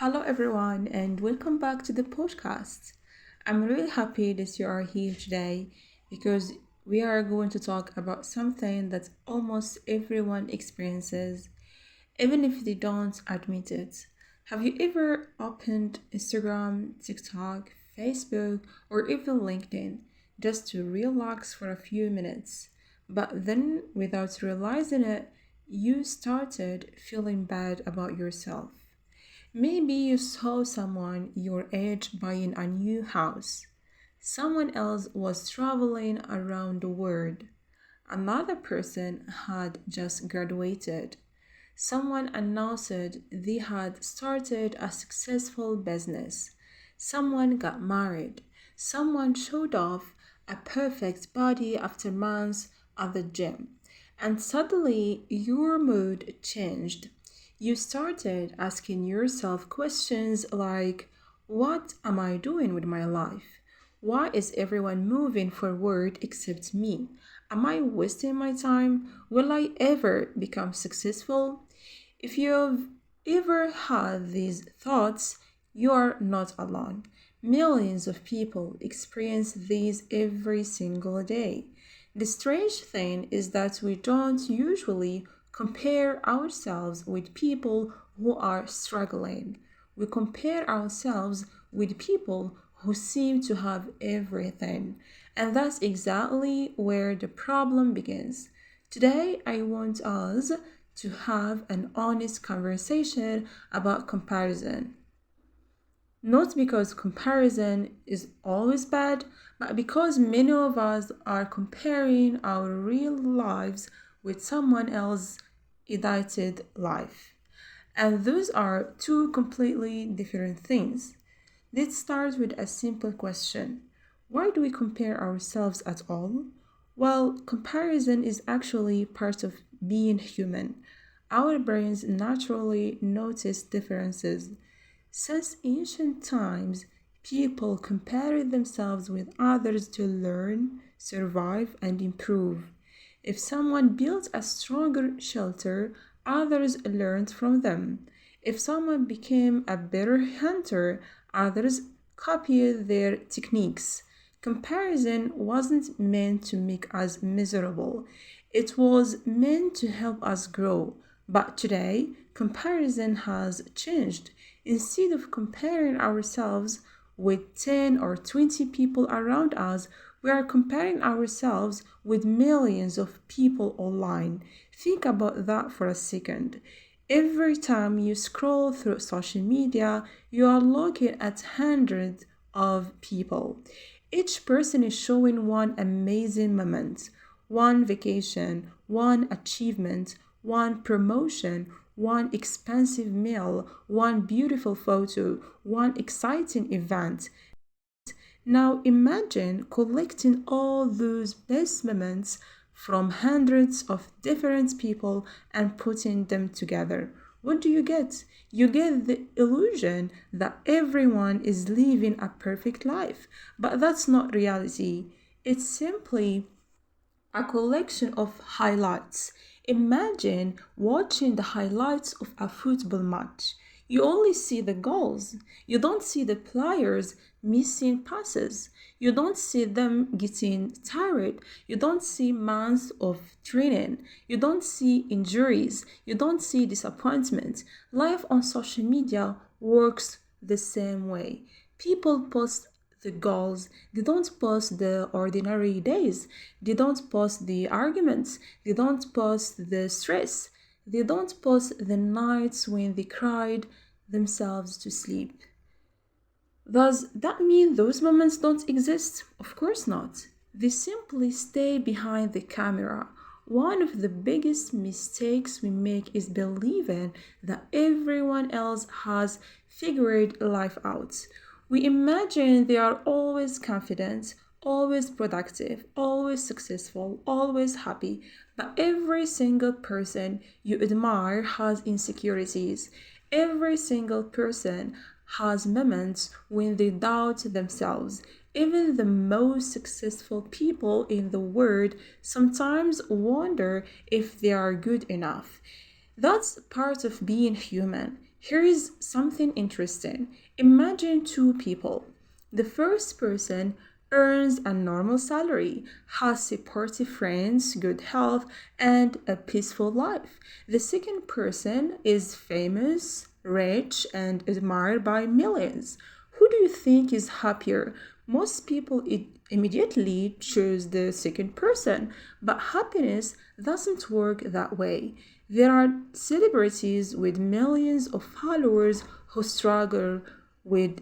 Hello, everyone, and welcome back to the podcast. I'm really happy that you are here today because we are going to talk about something that almost everyone experiences, even if they don't admit it. Have you ever opened Instagram, TikTok, Facebook, or even LinkedIn just to relax for a few minutes? But then, without realizing it, you started feeling bad about yourself. Maybe you saw someone your age buying a new house. Someone else was traveling around the world. Another person had just graduated. Someone announced they had started a successful business. Someone got married. Someone showed off a perfect body after months at the gym. And suddenly your mood changed. You started asking yourself questions like, what am I doing with my life? Why is everyone moving forward except me? Am I wasting my time? Will I ever become successful? If you've ever had these thoughts, you are not alone. Millions of people experience these every single day. The strange thing is that we don't usually compare ourselves with people who are struggling. We compare ourselves with people who seem to have everything. And that's exactly where the problem begins. Today, I want us to have an honest conversation about comparison. Not because comparison is always bad, but because many of us are comparing our real lives with someone else's edited life. And those are two completely different things. Let's start with a simple question. Why do we compare ourselves at all? Well, comparison is actually part of being human. Our brains naturally notice differences. Since ancient times, people compared themselves with others to learn, survive, and improve. If someone built a stronger shelter, others learned from them. If someone became a better hunter, others copied their techniques. Comparison wasn't meant to make us miserable, it was meant to help us grow. But today, comparison has changed. Instead of comparing ourselves with 10 or 20 people around us, we are comparing ourselves with millions of people online. Think about that for a second. Every time you scroll through social media, you are looking at hundreds of people. Each person is showing one amazing moment, one vacation, one achievement, one promotion, one expensive meal, one beautiful photo, one exciting event. Now imagine collecting all those best moments from hundreds of different people and putting them together. What do you get? You get the illusion that everyone is living a perfect life, but that's not reality. It's simply a collection of highlights. Imagine watching the highlights of a football match. You only see the goals. You don't see the players missing passes. You don't see them getting tired. You don't see months of training. You don't see injuries. You don't see disappointment. Life on social media works the same way. People post the goals. They don't post the ordinary days. They don't post the arguments. They don't post the stress. They don't post the nights when they cried themselves to sleep. Does that mean those moments don't exist? Of course not. They simply stay behind the camera. One of the biggest mistakes we make is believing that everyone else has figured life out. We imagine they are always confident, always productive, always successful, always happy, but every single person you admire has insecurities. Every single person has moments when they doubt themselves. Even the most successful people in the world sometimes wonder if they are good enough. That's part of being human. Here is something interesting. Imagine two people. The first person earns a normal salary, has supportive friends, good health, and a peaceful life. The second person is famous, rich, and admired by millions. Who do you think is happier? Most people immediately choose the second person, but happiness doesn't work that way. There are celebrities with millions of followers who struggle with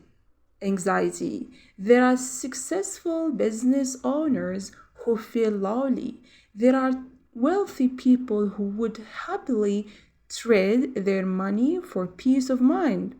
anxiety. There are successful business owners who feel lonely. There are wealthy people who would happily trade their money for peace of mind.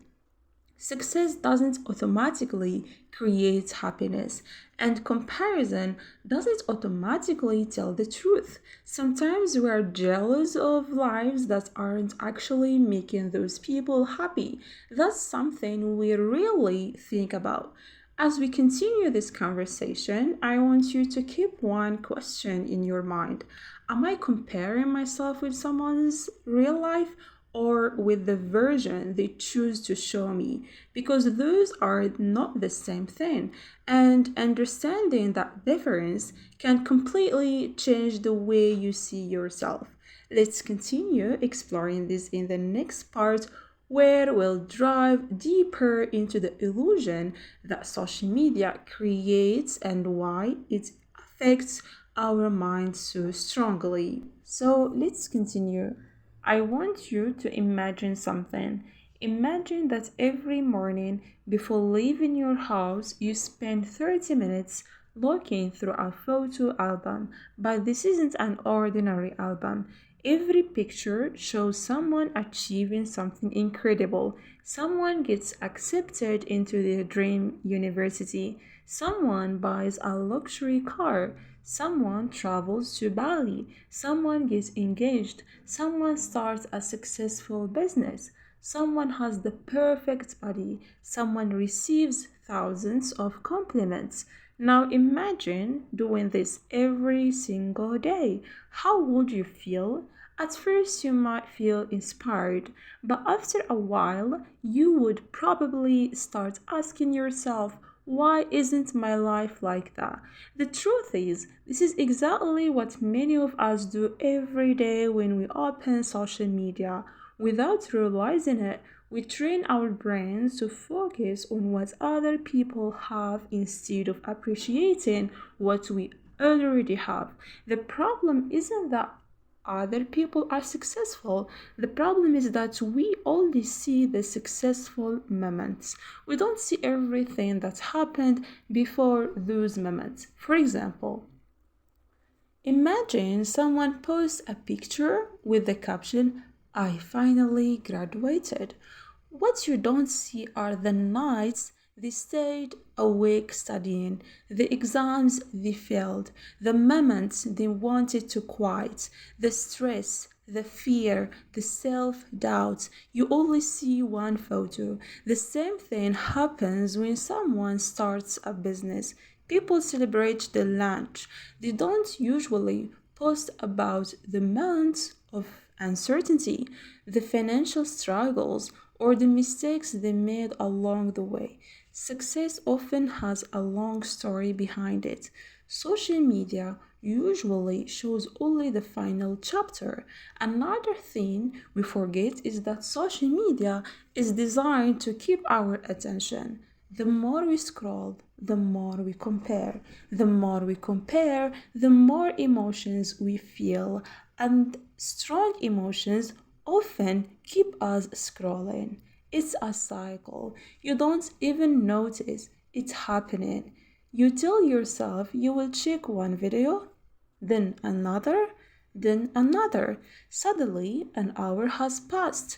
Success doesn't automatically create happiness, and comparison doesn't automatically tell the truth. Sometimes we are jealous of lives that aren't actually making those people happy. That's something we really think about. As we continue this conversation, I want you to keep one question in your mind. Am I comparing myself with someone's real life or with the version they choose to show me? Because those are not the same thing. And understanding that difference can completely change the way you see yourself. Let's continue exploring this in the next part where we'll dive deeper into the illusion that social media creates and why it affects our minds so strongly. So let's continue. I want you to imagine something. Imagine that every morning before leaving your house, you spend 30 minutes looking through a photo album. But this isn't an ordinary album. Every picture shows someone achieving something incredible. Someone gets accepted into their dream university. Someone buys a luxury car. Someone travels to Bali. Someone gets engaged. Someone starts a successful business. Someone has the perfect body. Someone receives thousands of compliments. Now imagine doing this every single day. How would you feel? At first, you might feel inspired, but after a while, you would probably start asking yourself, why isn't my life like that? The truth is, this is exactly what many of us do every day when we open social media. Without realizing it, we train our brains to focus on what other people have instead of appreciating what we already have. The problem isn't that other people are successful. The problem is that we only see the successful moments. We don't see everything that happened before those moments. For example, imagine someone posts a picture with the caption, I finally graduated. What you don't see are the nights they stayed awake studying, the exams they failed, the moments they wanted to quit, the stress, the fear, the self doubt. You only see one photo. The same thing happens when someone starts a business. People celebrate the launch. They don't usually post about the months of uncertainty, the financial struggles, or the mistakes they made along the way. Success often has a long story behind it. Social media usually shows only the final chapter. Another thing we forget is that social media is designed to keep our attention. The more we scroll, the more we compare. The more we compare, the more emotions we feel, and strong emotions often keep us scrolling. It's a cycle. You don't even notice it's happening. You tell yourself you will check one video, then another, then another. Suddenly, an hour has passed,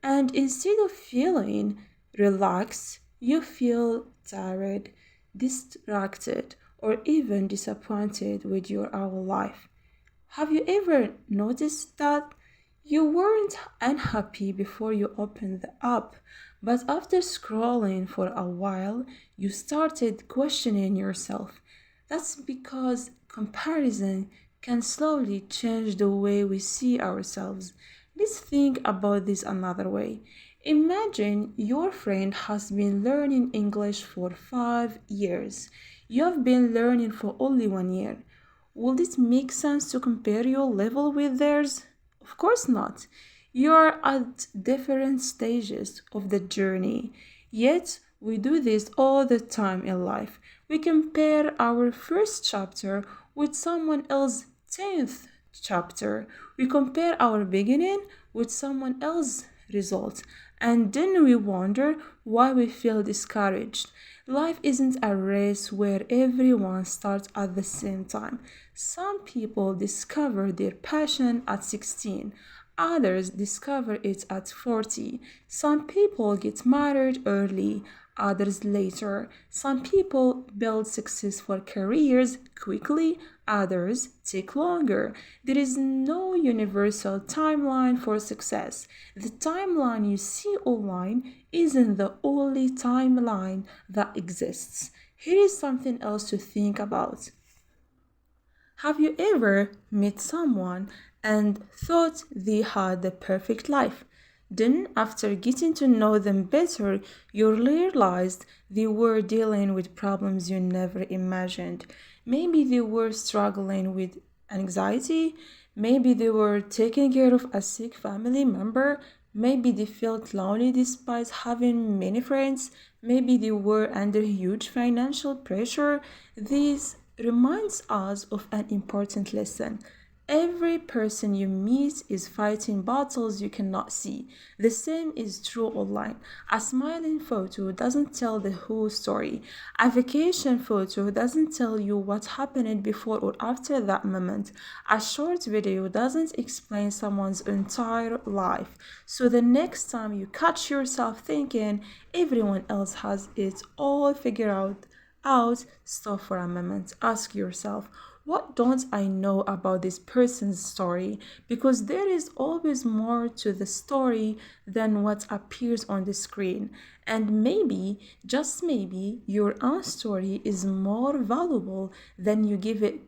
and instead of feeling relaxed, you feel tired, distracted, or even disappointed with your own life. Have you ever noticed that you weren't unhappy before you opened the app, but after scrolling for a while, you started questioning yourself? That's because comparison can slowly change the way we see ourselves. Let's think about this another way. Imagine your friend has been learning English for 5 years. You have been learning for only 1 year. Will it make sense to compare your level with theirs? Of course not. You are at different stages of the journey. Yet, we do this all the time in life. We compare our first chapter with someone else's 10th chapter. We compare our beginning with someone else's result. And then we wonder why we feel discouraged. Life isn't a race where everyone starts at the same time. Some people discover their passion at 16, others discover it at 40. Some people get married early, others later. Some people build successful careers quickly, others take longer. There is no universal timeline for success. The timeline you see online isn't the only timeline that exists. Here is something else to think about. Have you ever met someone and thought they had the perfect life? Then, after getting to know them better, you realized they were dealing with problems you never imagined. Maybe they were struggling with anxiety, maybe they were taking care of a sick family member, maybe they felt lonely despite having many friends, maybe they were under huge financial pressure. These reminds us of an important lesson. Every person you meet is fighting battles you cannot see. The same is true online. A smiling photo doesn't tell the whole story. A vacation photo doesn't tell you what happened before or after that moment. A short video doesn't explain someone's entire life. So the next time you catch yourself thinking everyone else has it all figured out, stop for a moment. Ask yourself, what don't I know about this person's story? Because there is always more to the story than what appears on the screen. And maybe, just maybe, your own story is more valuable than you give it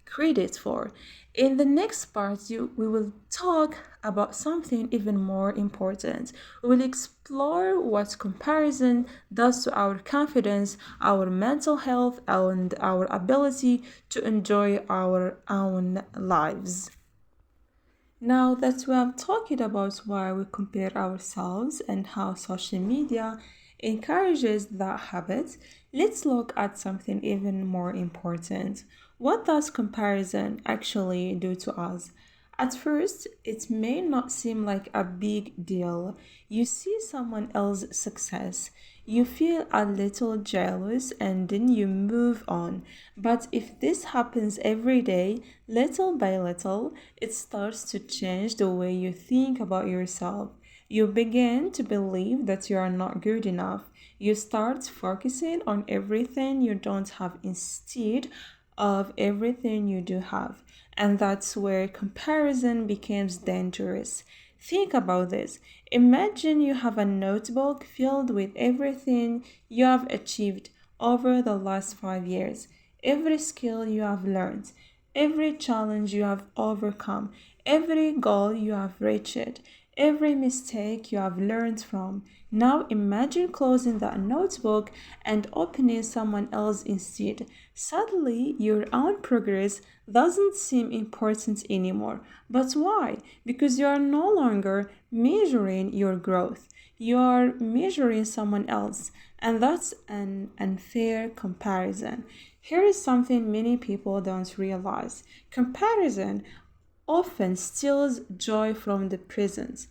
credit for. In the next part, we will talk about something even more important. We will explore what comparison does to our confidence, our mental health, and our ability to enjoy our own lives. Now that we have talked about why we compare ourselves and how social media encourages that habit, let's look at something even more important. What does comparison actually do to us? At first, it may not seem like a big deal. You see someone else's success, you feel a little jealous, and then you move on. But if this happens every day, little by little, it starts to change the way you think about yourself. You begin to believe that you are not good enough. You start focusing on everything you don't have instead of everything you do have. And that's where comparison becomes dangerous. Think about this. Imagine you have a notebook filled with everything you have achieved over the last 5 years, every skill you have learned, every challenge you have overcome, every goal you have reached, every mistake you have learned from. Now imagine closing that notebook and opening someone else instead. Suddenly, your own progress doesn't seem important anymore. But why? Because you are no longer measuring your growth. You are measuring someone else, and that's an unfair comparison. Here is something many people don't realize. Comparison often steals joy from the present.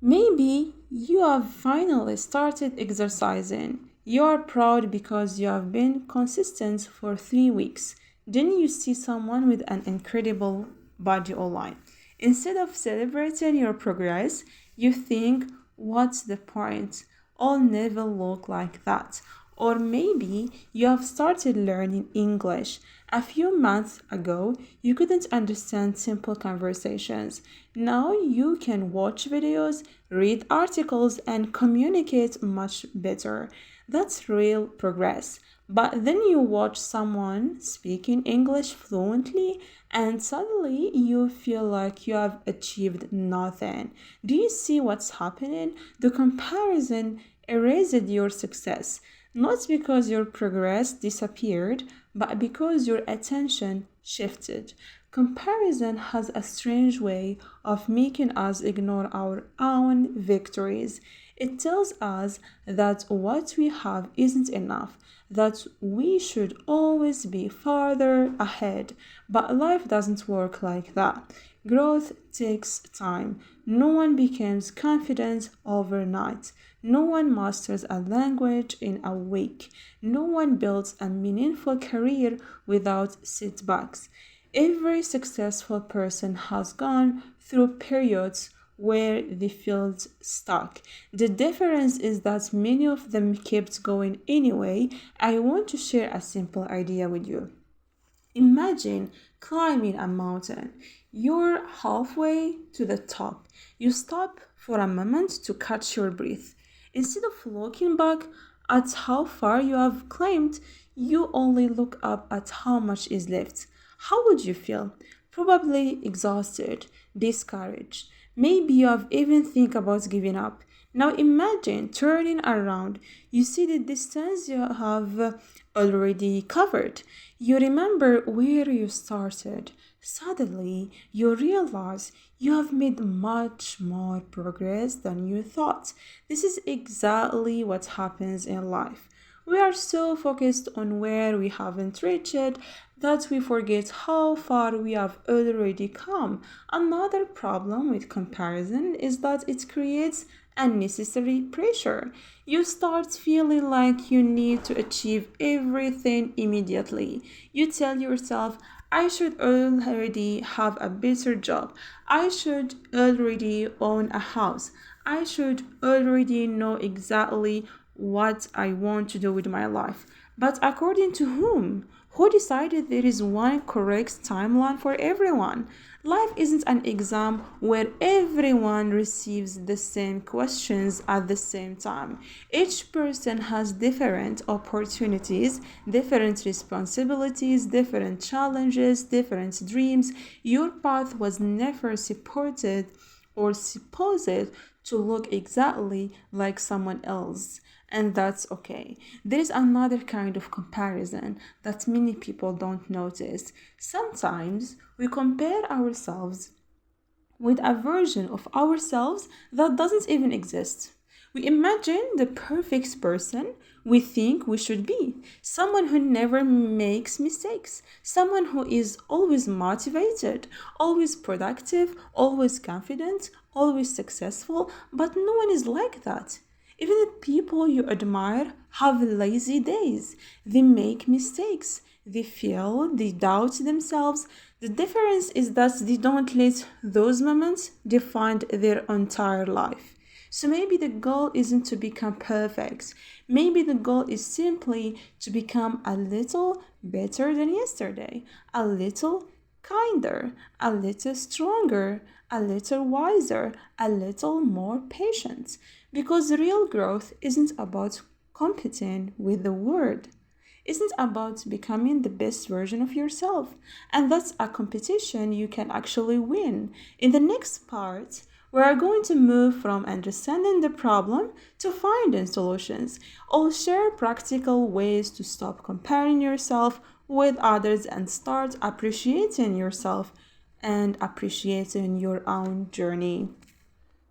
Maybe you have finally started exercising. You are proud because you have been consistent for 3 weeks. Then you see someone with an incredible body online. Instead of celebrating your progress, you think, what's the point? I'll never look like that. Or maybe you have started learning English. A few months ago, you couldn't understand simple conversations. Now you can watch videos, read articles, and communicate much better. That's real progress. But then you watch someone speaking English fluently, and suddenly you feel like you have achieved nothing. Do you see what's happening? The comparison erased your success, not because your progress disappeared, but because your attention shifted. Comparison has a strange way of making us ignore our own victories. It tells us that what we have isn't enough, that we should always be farther ahead. But life doesn't work like that. Growth takes time. No one becomes confident overnight. No one masters a language in a week. No one builds a meaningful career without setbacks. Every successful person has gone through periods where they felt stuck. The difference is that many of them kept going anyway. I want to share a simple idea with you. Imagine climbing a mountain. You're halfway to the top. You stop for a moment to catch your breath. Instead of looking back at how far you have climbed, you only look up at how much is left. How would you feel? Probably exhausted, discouraged. Maybe you have even think about giving up. Now imagine turning around. You see the distance you have already covered. You remember where you started. Suddenly, you realize you have made much more progress than you thought. This is exactly what happens in life. We are so focused on where we haven't reached that we forget how far we have already come. Another problem with comparison is that it creates unnecessary pressure. You start feeling like you need to achieve everything immediately. You tell yourself, I should already have a better job. I should already own a house. I should already know exactly what I want to do with my life. But according to whom? Who decided there is one correct timeline for everyone? Life isn't an exam where everyone receives the same questions at the same time. Each person has different opportunities, different responsibilities, different challenges, different dreams. Your path was never supported or supposed to look exactly like someone else. And that's okay. There is another kind of comparison that many people don't notice. Sometimes we compare ourselves with a version of ourselves that doesn't even exist. We imagine the perfect person we think we should be, someone who never makes mistakes, someone who is always motivated, always productive, always confident, always successful, but no one is like that. Even the people you admire have lazy days. They make mistakes. They fail. They doubt themselves. The difference is that they don't let those moments define their entire life. So maybe the goal isn't to become perfect. Maybe the goal is simply to become a little better than yesterday, a little kinder, a little stronger, a little wiser, a little more patient. Because real growth isn't about competing with the world. Isn't about becoming the best version of yourself. And that's a competition you can actually win. In the next part, we are going to move from understanding the problem to finding solutions. I'll share practical ways to stop comparing yourself with others and start appreciating yourself and appreciating your own journey.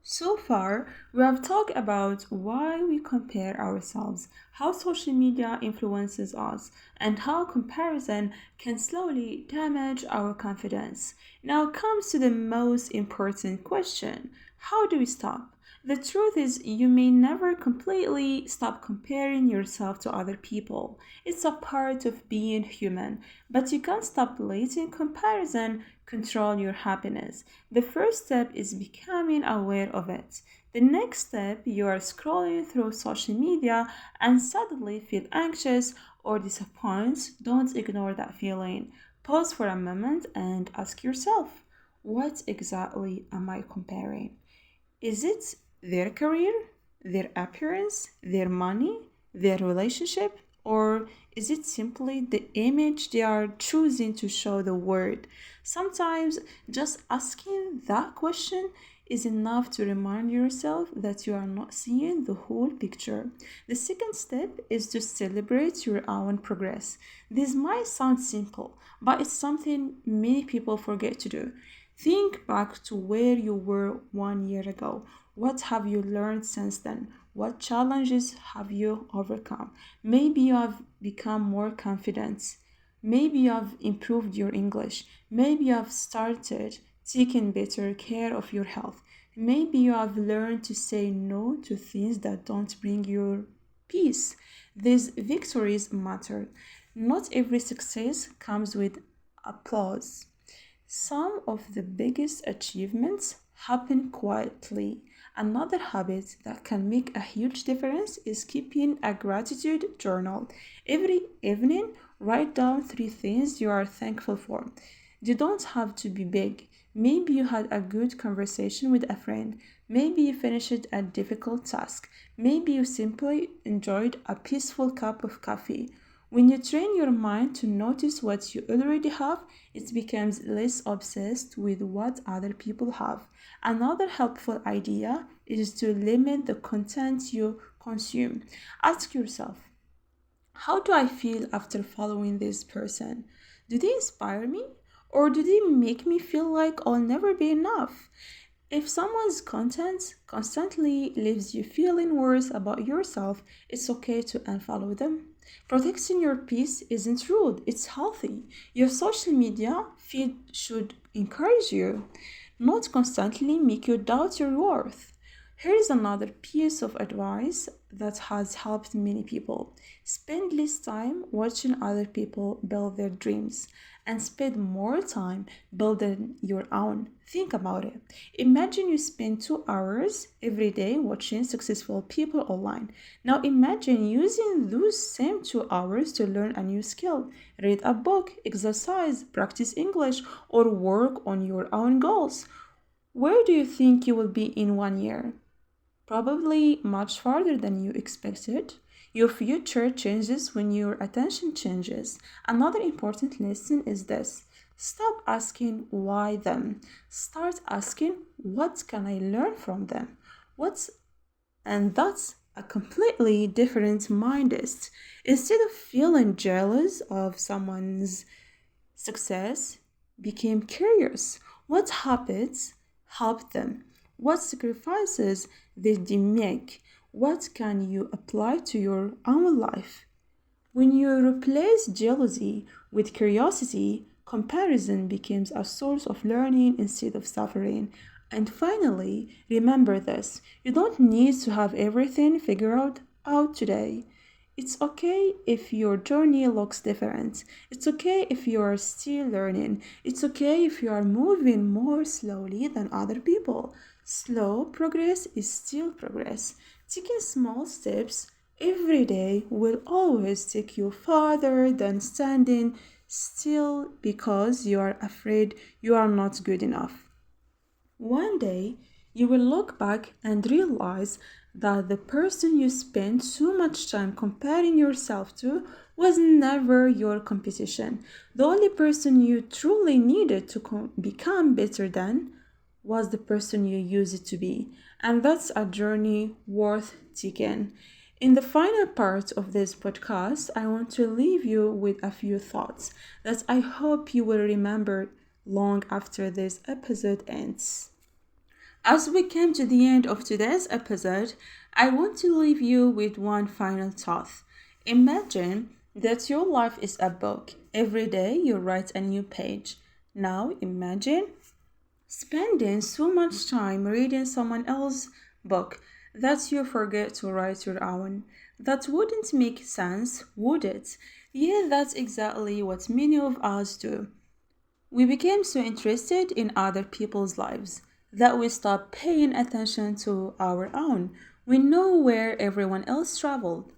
So far, we have talked about why we compare ourselves, how social media influences us, and how comparison can slowly damage our confidence. Now comes to the most important question: how do we stop? The truth is, you may never completely stop comparing yourself to other people. It's a part of being human, but you can't stop letting comparison control your happiness. The first step is becoming aware of it. The next step, you are scrolling through social media and suddenly feel anxious or disappointed. Don't ignore that feeling. Pause for a moment and ask yourself, what exactly am I comparing? Is it their career, their appearance, their money, their relationship, or is it simply the image they are choosing to show the world? Sometimes just asking that question is enough to remind yourself that you are not seeing the whole picture. The second step is to celebrate your own progress. This might sound simple, but it's something many people forget to do. Think back to where you were 1 year ago. What have you learned since then? What challenges have you overcome? Maybe you have become more confident. Maybe you have improved your English. Maybe you have started taking better care of your health. Maybe you have learned to say no to things that don't bring you peace. These victories matter. Not every success comes with applause. Some of the biggest achievements happen quietly. Another habit that can make a huge difference is keeping a gratitude journal. Every evening, write down three things you are thankful for. They don't have to be big. Maybe you had a good conversation with a friend. Maybe you finished a difficult task. Maybe you simply enjoyed a peaceful cup of coffee. When you train your mind to notice what you already have, it becomes less obsessed with what other people have. Another helpful idea is to limit the content you consume. Ask yourself, how do I feel after following this person? Do they inspire me? Or do they make me feel like I'll never be enough? If someone's content constantly leaves you feeling worse about yourself, it's okay to unfollow them. Protecting your peace isn't rude, it's healthy. Your social media feed should encourage you, not constantly make you doubt your worth. Here's another piece of advice that has helped many people. Spend less time watching other people build their dreams and spend more time building your own. Think about it. Imagine you spend 2 hours every day watching successful people online. Now imagine using those same 2 hours to learn a new skill, read a book, exercise, practice English, or work on your own goals. Where do you think you will be in 1 year? Probably much farther than you expected. Your future changes when your attention changes. Another important lesson is this: stop asking why them. Start asking what can I learn from them? What's and that's a completely different mindset. Instead of feeling jealous of someone's success, became curious. What habits helped them? What sacrifices did they make? What can you apply to your own life? When you replace jealousy with curiosity, comparison becomes a source of learning instead of suffering. And finally, remember this: you don't need to have everything figured out today. It's okay if your journey looks different. It's okay if you are still learning. It's okay if you are moving more slowly than other people. Slow progress is still progress. Taking small steps every day will always take you farther than standing still because you are afraid you are not good enough. One day, you will look back and realize that the person you spent so much time comparing yourself to was never your competition. The only person you truly needed to become better than was the person you used to be. And that's a journey worth taking. In the final part of this podcast, I want to leave you with a few thoughts that I hope you will remember long after this episode ends. As we came to the end of today's episode, I want to leave you with one final thought. Imagine that your life is a book. Every day you write a new page. Now imagine spending so much time reading someone else's book that you forget to write your own. That wouldn't make sense, would it? Yeah, that's exactly what many of us do. We became so interested in other people's lives that we stop paying attention to our own. We know where everyone else traveled.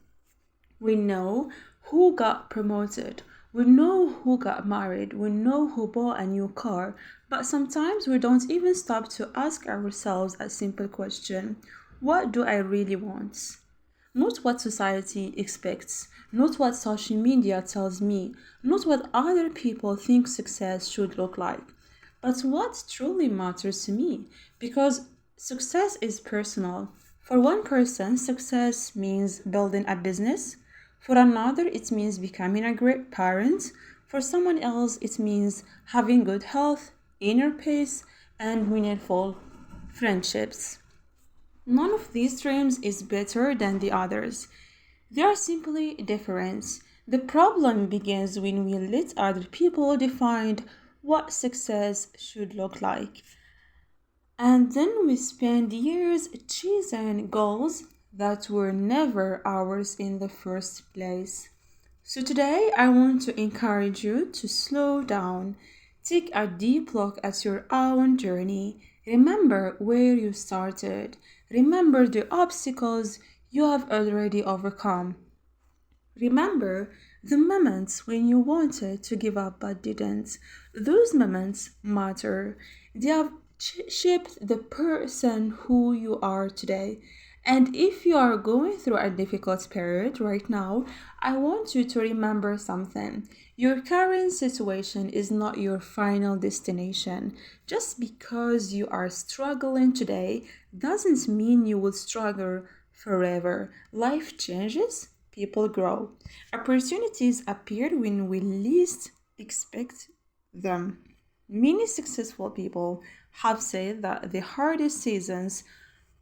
We know who got promoted. We know who got married. We know who bought a new car. But sometimes we don't even stop to ask ourselves a simple question: what do I really want? Not what society expects, not what social media tells me, not what other people think success should look like, but what truly matters to me. Because success is personal. For one person, success means building a business. For another, it means becoming a great parent. For someone else, it means having good health, inner peace, and meaningful friendships. None of these dreams is better than the others. They are simply different. The problem begins when we let other people define what success should look like. And then we spend years chasing goals that were never ours in the first place. So today I want to encourage you to slow down, take a deep look at your own journey, remember where you started, remember the obstacles you have already overcome. Remember the moments when you wanted to give up but didn't. Those moments matter. They have shaped the person who you are today. And if you are going through a difficult period right now, I want you to remember something. Your current situation is not your final destination. Just because you are struggling today doesn't mean you will struggle forever. Life changes, people grow. Opportunities appear when we least expect them. Many successful people have said that the hardest seasons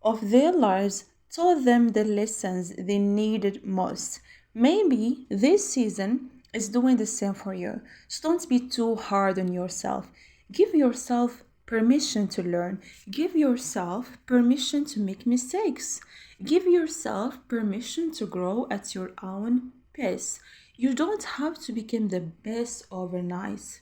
of their lives taught them the lessons they needed most. Maybe this season is doing the same for you. So don't be too hard on yourself. Give yourself permission to learn. Give yourself permission to make mistakes. Give yourself permission to grow at your own pace. You don't have to become the best overnight.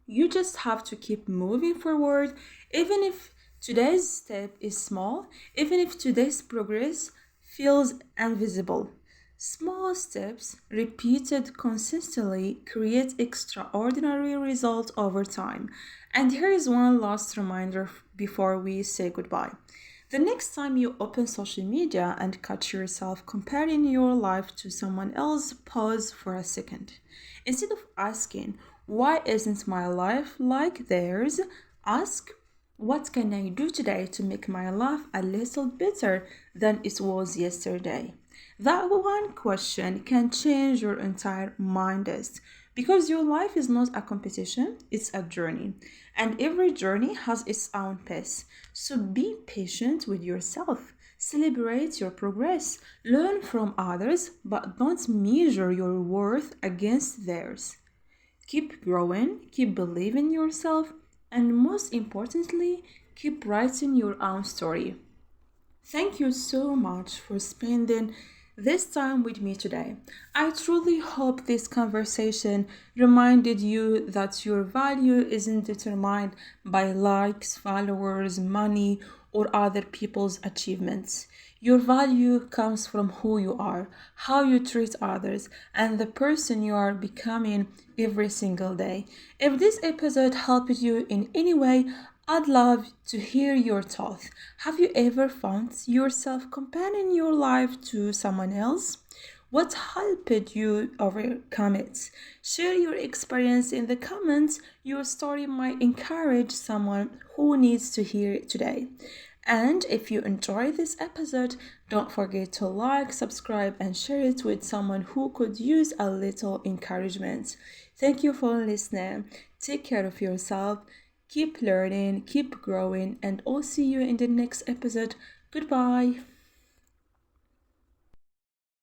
You just have to keep moving forward, even if today's step is small, even if today's progress feels invisible. Small steps, repeated consistently, create extraordinary results over time. And here is one last reminder before we say goodbye. The next time you open social media and catch yourself comparing your life to someone else, pause for a second. Instead of asking, why isn't my life like theirs? Ask, what can I do today to make my life a little better than it was yesterday? That one question can change your entire mindset because your life is not a competition, it's a journey. And every journey has its own pace. So be patient with yourself. Celebrate your progress. Learn from others, but don't measure your worth against theirs. Keep growing, keep believing in yourself, and most importantly, keep writing your own story. Thank you so much for spending this time with me today. I truly hope this conversation reminded you that your value isn't determined by likes, followers, money, or other people's achievements. Your value comes from who you are, how you treat others, and the person you are becoming every single day. If this episode helped you in any way, I'd love to hear your thoughts. Have you ever found yourself comparing your life to someone else? What helped you overcome it? Share your experience in the comments. Your story might encourage someone who needs to hear it today. And if you enjoyed this episode, don't forget to like, subscribe, and share it with someone who could use a little encouragement. Thank you for listening. Take care of yourself. Keep learning, keep growing, and I'll see you in the next episode. Goodbye.